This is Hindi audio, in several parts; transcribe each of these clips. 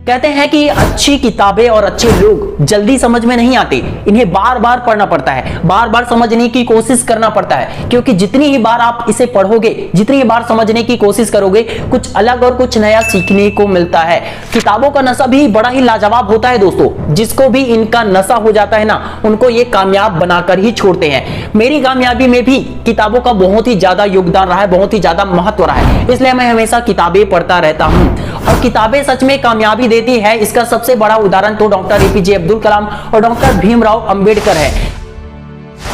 कहते हैं कि अच्छी किताबें और अच्छे लोग जल्दी समझ में नहीं आते, इन्हें बार बार पढ़ना पड़ता है, बार बार समझने की कोशिश करना पड़ता है, क्योंकि जितनी ही बार आप इसे पढ़ोगे, जितनी ही बार समझने की कोशिश करोगे, कुछ अलग और कुछ नया सीखने को मिलता है। किताबों का नशा भी बड़ा ही लाजवाब होता है दोस्तों। जिसको भी इनका नशा हो जाता है ना, उनको ये कामयाब बनाकर ही छोड़ते हैं। मेरी कामयाबी में भी किताबों का बहुत ही ज्यादा योगदान रहा है, बहुत ही ज्यादा महत्व रहा है, इसलिए मैं हमेशा किताबें पढ़ता रहता हूं। और किताबें सच में कामयाबी देती है, इसका सबसे बड़ा उदाहरण तो डॉक्टर एपीजे अब्दुल कलाम और डॉक्टर भीमराव अंबेडकर है।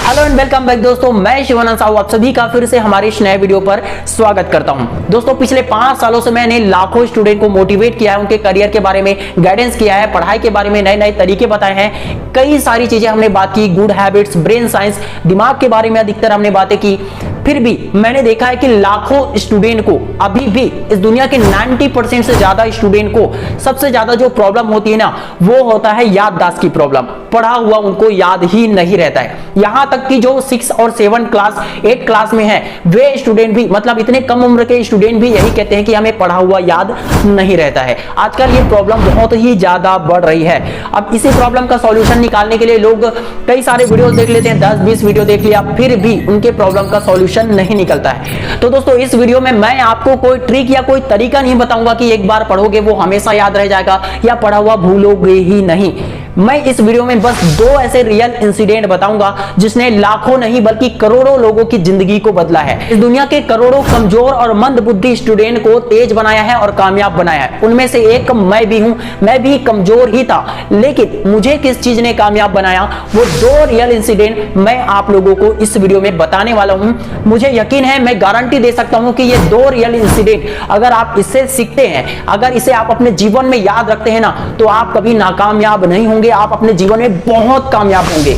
हेलो एंड वेलकम बैक दोस्तों, मैं शिवानंद साहू आप सभी का फिर से हमारे इस नए वीडियो पर स्वागत करता हूं। दोस्तों पिछले 5 सालों से मैंने लाखों स्टूडेंट को मोटिवेट किया है, उनके करियर के बारे में गाइडेंस किया है, पढ़ाई के बारे में नए नए तरीके बताए हैं, कई सारी चीजें हमने बात की, गुड हैबिट्स, ब्रेन साइंस, दिमाग के बारे में अधिकतर हमने बातें की। फिर भी मैंने देखा है कि लाखों स्टूडेंट को अभी भी इस दुनिया के 90% से ज्यादा स्टूडेंट को सबसे ज्यादा जो प्रॉब्लम होती है ना, वो होता है याददाश्त की प्रॉब्लम। पढ़ा हुआ उनको याद ही नहीं रहता है। यहां तक कि जो 6 और 7 क्लास 8 क्लास में है, वे स्टूडेंट भी, मतलब इतने कम उम्र के स्टूडेंट भी यही कहते हैं कि हमें पढ़ा हुआ याद नहीं रहता है। आजकल ये प्रॉब्लम बहुत ही ज्यादा बढ़ रही है। अब इसी प्रॉब्लम का सॉल्यूशन निकालने के लिए लोग कई सारे वीडियोस देख लेते हैं, 10-20 वीडियो देख लिया, फिर भी उनके प्रॉब्लम का सॉल्यूशन नहीं निकलता है। तो दोस्तों इस वीडियो में मैं आपको कोई ट्रिक या कोई तरीका नहीं बताऊंगा कि एक बार पढ़ोगे वो हमेशा याद रह जाएगा या पढ़ा हुआ भूलोगे ही नहीं। मैं इस वीडियो में बस 2 ऐसे रियल इंसिडेंट बताऊंगा जिसने लाखों नहीं बल्कि करोड़ों लोगों की जिंदगी को बदला है। इस दुनिया के करोड़ों कमजोर और मंदबुद्धि स्टूडेंट को तेज बनाया है और कामयाब बनाया है। उनमें से एक मैं भी हूं, मैं भी कमजोर ही था, लेकिन मुझे किस चीज ने कामयाब बनाया, वो 2 रियल इंसिडेंट मैं आप लोगों को इस वीडियो में बताने वाला हूं। मुझे यकीन है, मैं गारंटी दे सकता हूं कि ये 2 रियल इंसिडेंट अगर आप इससे सीखते हैं, अगर इसे आप अपने जीवन में याद रखते हैं ना, तो आप कभी नाकामयाब नहीं होंगे, आप अपने जीवन में बहुत कामयाब होंगे।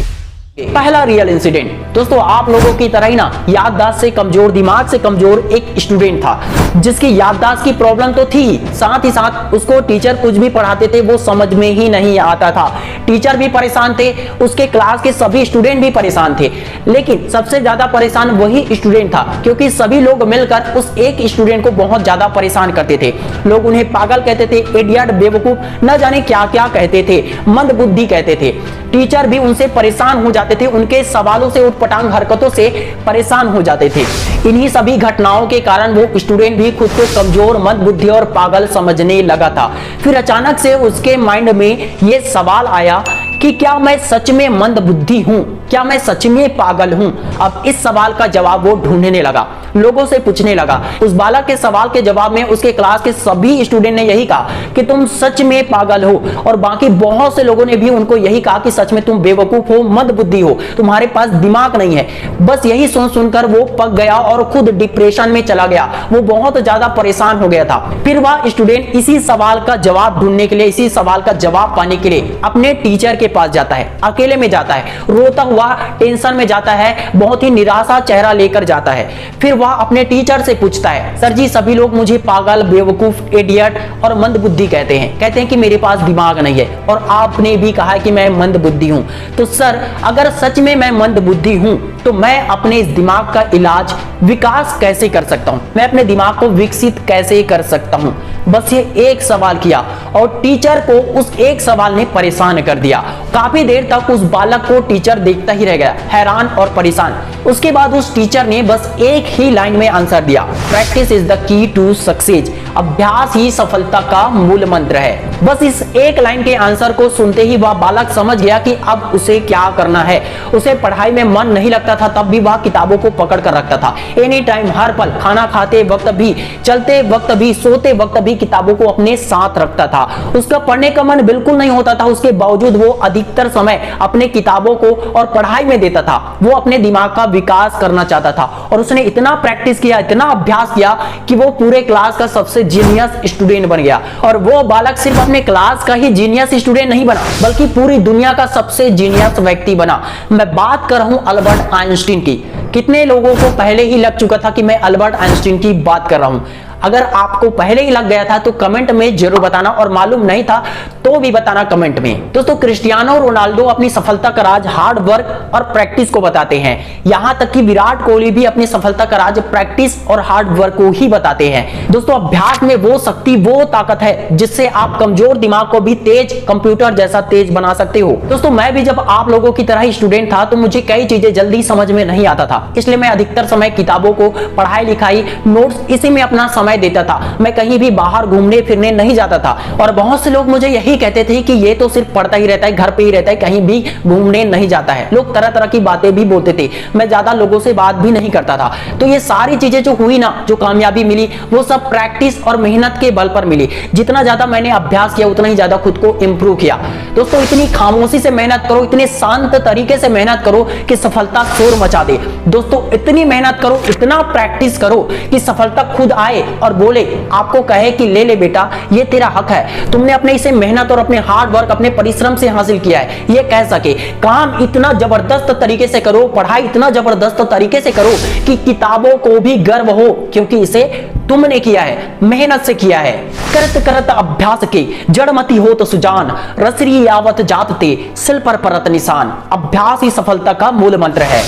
पहला रियल इंसिडेंट दोस्तों, आप लोगों की तरह ही ना याददाश्त से कमजोर, दिमाग से कमजोर एक स्टूडेंट था, जिसकी याददाश्त की प्रॉब्लम तो थी, साथ ही साथ उसको टीचर कुछ भी पढ़ाते थे वो समझ में ही नहीं आता था। टीचर भी परेशान थे, उसके क्लास के सभी स्टूडेंट भी परेशान थे, लेकिन सबसे ज्यादा परेशान वही स्टूडेंट था, क्योंकि सभी लोग मिलकर उस एक स्टूडेंट को बहुत ज्यादा परेशान करते थे। लोग उन्हें पागल कहते थे, इडियट, बेवकूफ, न जाने क्या क्या कहते थे, मंदबुद्धि कहते थे। टीचर भी उनसे परेशान हो जाते थे, उनके सवालों से, उटपटांग हरकतों से परेशान हो जाते थे। इन्हीं सभी घटनाओं के कारण वो स्टूडेंट भी खुद को कमजोर, मंदबुद्धि और पागल समझने लगा था। फिर अचानक से उसके माइंड में ये सवाल आया कि क्या मैं सच में मंदबुद्धि हूं, क्या मैं सच में पागल हूं। अब इस सवाल का जवाब वो ढूंढने लगा, लोगों से पूछने लगा। उस बालक के सवाल के जवाब में उसके क्लास के सभी स्टूडेंट ने यही कहा कि तुम सच में पागल हो, और बाकी बहुत से लोगों ने भी उनको यही कहा कि सच में तुम बेवकूफ हो, मंदबुद्धि हो, तुम्हारे पास दिमाग नहीं है। बस यही सुनकर वो पक गया और खुद डिप्रेशन में चला गया। वो बहुत ज्यादा परेशान हो गया था। फिर वह स्टूडेंट इसी सवाल का जवाब ढूंढने के लिए, इसी सवाल का जवाब पाने के लिए अपने टीचर के पास जाता है, अकेले में जाता है, रोता हुआ टेंशन में जाता है, बहुत ही निराशा चेहरा लेकर जाता है। फिर वह अपने टीचर से पूछता है, सर जी सभी लोग मुझे पागल, बेवकूफ, इडियट और मंदबुद्धि कहते हैं कि मेरे पास दिमाग नहीं है, और आपने भी कहा है कि मैं मंदबुद्धि हूं। तो सर अगर सच में मैं मंदबुद्धि हूं तो मैं अपने इस दिमाग का इलाज, विकास कैसे कर सकता हूं, मैं अपने दिमाग को विकसित कैसे कर सकता हूं। बस ये एक सवाल किया और टीचर को उस एक सवाल ने परेशान कर दिया। काफी देर तक उस बालक को टीचर देखता ही रह गया, हैरान और परेशान। उसके बाद उस टीचर ने बस एक ही लाइन में आंसर दिया, practice is the key to success, अभ्यास ही सफलता का मूल मंत्र है। बस इस एक लाइन के आंसर को सुनते ही वह बालक समझ गया कि अब उसे क्या करना है। उसे पढ़ाई में मन नहीं लगता था, तब भी वह किताबों को पकड़ कर रखता था। एनी टाइम, हर पल, खाना खाते वक्त भी, चलते वक्त भी, सोते वक्त भी किताबों को अपने साथ रखता था। उसका पढ़ने का मन बिल्कुल नहीं होता था, उसके बावजूद वो अधिकतर समय अपने किताबों को और पढ़ाई में देता था। वो अपने दिमाग का विकास करना चाहता था, और उसने इतना प्रैक्टिस किया, इतना अभ्यास किया कि वो पूरे क्लास का सबसे जीनियस स्टूडेंट बन गया। और वो बालक सिर्फ अपने क्लास का ही जीनियस स्टूडेंट नहीं बना, बल्कि पूरी दुनिया का सबसे जीनियस व्यक्ति बना। मैं बात कर रहा हूं अल्बर्ट आइंस्टीन की। कितने लोगों को पहले ही लग चुका था कि मैं अल्बर्ट आइंस्टीन की बात कर रहा हूं। अगर आपको पहले ही लग गया था तो कमेंट में जरूर बताना, और मालूम नहीं था तो भी बताना कमेंट में। दोस्तों क्रिस्टियानो रोनाल्डो अपनी सफलता का राज हार्ड वर्क और प्रैक्टिस को बताते हैं। यहां तक कि विराट कोहली भी अपनी सफलता का राज प्रैक्टिस और हार्ड वर्क को ही बताते हैं। दोस्तों अभ्यास में वो शक्ति, वो ताकत है जिससे आप कमजोर दिमाग को भी तेज, कंप्यूटर जैसा तेज बना सकते हो। दोस्तों मैं भी जब आप लोगों की तरह ही स्टूडेंट था तो मुझे कई चीजें जल्दी समझ में नहीं आता था, इसलिए मैं अधिकतर समय किताबों को, पढ़ाई लिखाई, नोट्स इसी में अपना समय देता था। मैं कहीं भी बाहर घूमने फिरने नहीं जाता था और बहुत से लोग मुझे यही कहते थे कि ये तो सिर्फ पढ़ता ही रहता है, घर पे ही रहता है, कहीं भी घूमने नहीं जाता है। लोग तरह तरह की बातें भी बोलते थे। मैं ज्यादा लोगों से बात भी नहीं करता था। तो ये सारी चीजें जो हुई ना, जो कामयाबी मिली, वो सब प्रैक्टिस और मेहनत के बल पर मिली। जितना ज्यादा मैंने अभ्यास किया उतना ही ज्यादा खुद को इंप्रूव किया। दोस्तों इतनी खामोशी से मेहनत करो, इतने शांत तरीके से मेहनत करो कि सफलता शोर मचा दे। दोस्तों इतनी मेहनत करो, इतना प्रैक्टिस करो कि सफलता खुद आए और बोले, आपको कहे कि ले ले बेटा, ये तेरा हक है, तुमने अपने इसे मेहनत और अपने हार्ड वर्क, अपने परिश्रम से हासिल किया है। ये कह सके काम इतना जबरदस्त तरीके से करो, पढ़ाई इतना जबरदस्त तरीके से करो कि किताबों को भी गर्व हो, क्योंकि इसे तुमने किया है, मेहनत से किया है। करत करत अभ्यास के जड़मती हो तो सुजान, रसरी यावत जात ते सिल पर परत निशान। अभ्यास ही सफलता का मूल मंत्र है।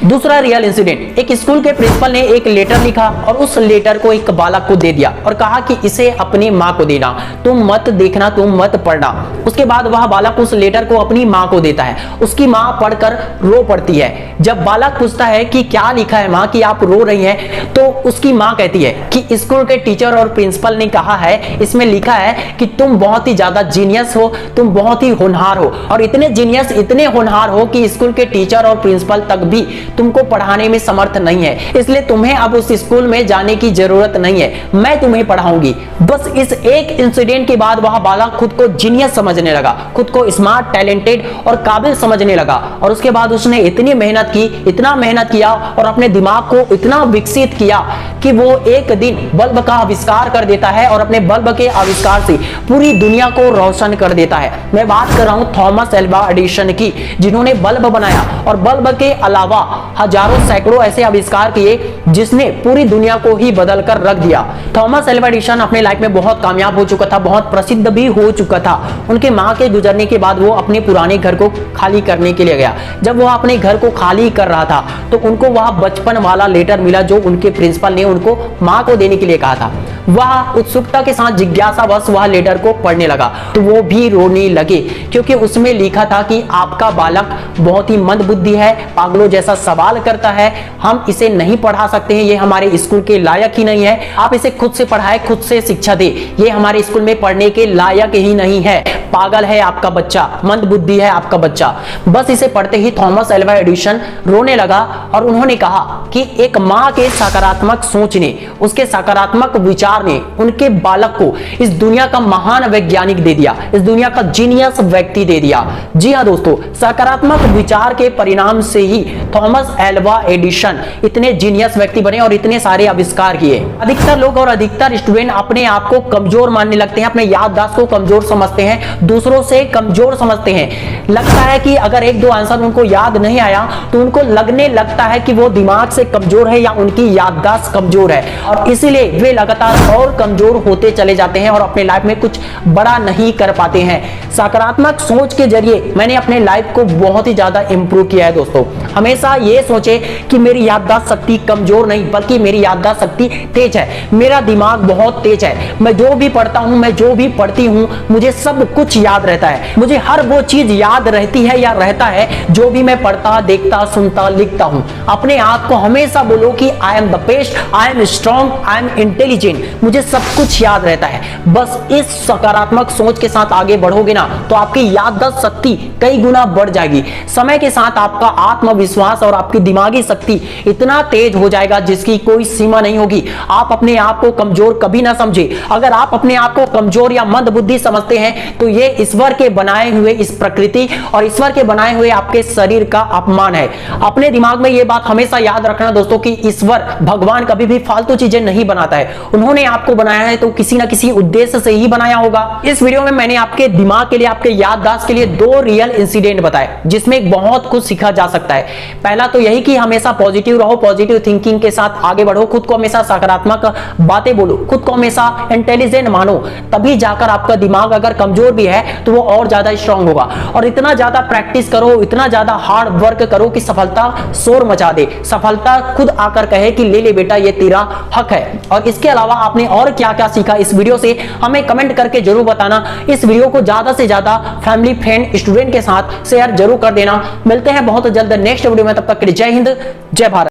दूसरा रियल इंसिडेंट, एक स्कूल के प्रिंसिपल ने एक लेटर लिखा और उस लेटर को एक बालक को दे दिया और कहा कि इसे अपनी मां को देना, तुम मत देखना, तुम मत पढ़ना। उसके बाद वह बालक उस लेटर को अपनी मां को देता है। उसकी मां पढ़कर रो पड़ती है। जब बालक पूछता है कि क्या लिखा है मां, कि आप रो रही हैं, तो उसकी मां कहती है कि स्कूल के टीचर और प्रिंसिपल ने कहा है, इसमें लिखा है कि तुम बहुत ही ज्यादा जीनियस हो, तुम बहुत ही होनहार हो और इतने जीनियस, इतने होनहार हो कि स्कूल के टीचर और प्रिंसिपल तक भी तुमको पढ़ाने में समर्थ नहीं है, इसलिए तुम्हें अब उस स्कूल में जाने की जरूरत नहीं है, मैं तुम्हें पढ़ाऊंगी। बस इस एक इंसिडेंट के बाद वह बालक खुद को जीनियस समझने लगा, खुद को स्मार्ट, टैलेंटेड और काबिल समझने लगा और उसके बाद उसने इतनी मेहनत की, इतना मेहनत किया और अपने दिमाग को इतना विकसित किया कि वो एक दिन बल्ब का आविष्कार कर देता है और अपने बल्ब के आविष्कार से पूरी दुनिया को रोशन कर देता है। मैं बात कर रहा हूं थॉमस एल्वा एडिसन की, जिन्होंने बल्ब बनाया और बल्ब के अलावा हजारों सैकड़ों ऐसे आविष्कार किए जिसने पूरी दुनिया को ही बदल कर रख दिया। थॉमस एल्वा एडिसन अपने लाइफ में बहुत कामयाब हो चुका था, बहुत प्रसिद्ध भी हो चुका था। उनके मां के गुजरने के बाद वो अपने पुराने घर को खाली करने के लिए गया। जब वो अपने घर को खाली कर रहा था तो उनको वह बचपन वाला लेटर मिला जो उनके प्रिंसिपल ने उनको मां को देने के लिए कहा था। वह उत्सुकता के साथ, जिज्ञासावश वह लेटर को पढ़ने लगा तो वो भी रोने लगे, क्योंकि उसमें लिखा था कि आपका बालक बहुत ही मंदबुद्धि है, पागलों जैसा सवाल करता है, हम इसे नहीं पढ़ा सकते हैं, ये हमारे स्कूल के लायक ही नहीं है, आप इसे खुद से पढ़ाए, खुद से शिक्षा दे, ये हमारे स्कूल में पढ़ने के लायक ही नहीं है, पागल है आपका बच्चा, मंदबुद्धि है आपका बच्चा। बस इसे पढ़ते ही थॉमस एल्वा एडिसन रोने लगा और उन्होंने कहा कि एक मां के सकारात्मक सोच ने, उसके सकारात्मक विचार ने उनके बालक को इस दुनिया का महान वैज्ञानिक दे दिया, इस दुनिया का जीनियस व्यक्ति दे दिया। जी हां दोस्तों, सकारात्मक विचार के परिणाम से ही थॉमस एल्वा एडिसन इतने जीनियस व्यक्ति बने और इतने सारे आविष्कार किए। अधिकतर लोग और अधिकतर स्टूडेंट अपने आप को कमजोर मानने लगते हैं, अपने याददाश्त को कमजोर समझते हैं, दूसरों से कमजोर समझते हैं। लगता है कि अगर एक दो आंसर उनको याद नहीं आया तो उनको लगने लगता है कि वो दिमाग से कमजोर है या उनकी याददाश्त कमजोर है और इसीलिए वे लगातार और कमजोर होते चले जाते हैं और अपने लाइफ में कुछ बड़ा नहीं कर पाते हैं। सकारात्मक सोच के जरिए मैंने अपने लाइफ को बहुत ही ज्यादा इंप्रूव किया है दोस्तों। हमेशा ये सोचे कि मेरी याददाश्त शक्ति कमजोर नहीं बल्कि मेरी याददाश्त शक्ति तेज है, मेरा दिमाग बहुत तेज है, मैं जो भी पढ़ता हूं, मैं जो भी पढ़ती हूं, मुझे सब कुछ याद रहता है, मुझे हर वो चीज याद रहती है या रहता है जो भी मैं पढ़ता, देखता, सुनता, लिखता हूं। अपने आप को हमेशा बोलो कि I am the best, I am strong, I am intelligent, मुझे सब कुछ याद रहता है। बस इस सकारात्मक सोच के साथ आगे बढ़ोगे ना तो आपकी याददाश्त शक्ति कई गुना बढ़ जाएगी। समय के साथ आपका आत्मविश्वास और आपकी दिमागी शक्ति इतना तेज हो जाएगा जिसकी कोई सीमा नहीं होगी। आप अपने आप को कमजोर कभी ना समझे। अगर आप अपने आप को कमजोर या मंदबुद्धि समझते हैं तो ये ईश्वर के बनाए हुए इस प्रकृति और ईश्वर के बनाए हुए आपके शरीर का अपमान है। अपने दिमाग में ये बात हमेशा याद रखना दोस्तों कि ईश्वर, भगवान कभी भी फालतू चीजें नहीं बनाता है। उन्होंने आपको बनाया है तो किसी ना किसी उद्देश्य से ही बनाया होगा। इस वीडियो में मैंने आपके दिमाग के लिए, आपके याददाश्त के लिए 2 रियल इंसिडेंट बताए जिसमें बहुत कुछ सीखा जा सकता है। पहला पहला तो यही कि हमेशा पॉजिटिव रहो, पॉजिटिव थिंकिंग के साथ आगे बढ़ो, खुद को हमेशा सकारात्मक बातें बोलो, खुद को हमेशा इंटेलिजेंट मानो, तभी जाकर आपका दिमाग अगर कमजोर भी है तो वो और ज्यादा स्ट्रांग होगा। और इतना ज्यादा प्रैक्टिस करो, इतना ज्यादा हार्ड वर्क करो कि सफलता शोर मचा दे, सफलता खुद आकर कहे कि ले ले बेटा ये तेरा हक है। और इसके अलावा आपने और क्या क्या सीखा इस वीडियो से हमें कमेंट करके जरूर बताना। इस वीडियो को ज्यादा से ज्यादा फैमिली, फ्रेंड, स्टूडेंट के साथ शेयर जरूर कर देना। मिलते हैं बहुत जल्द नेक्स्ट वीडियो में, तब तक के लिए जय हिंद, जय भारत।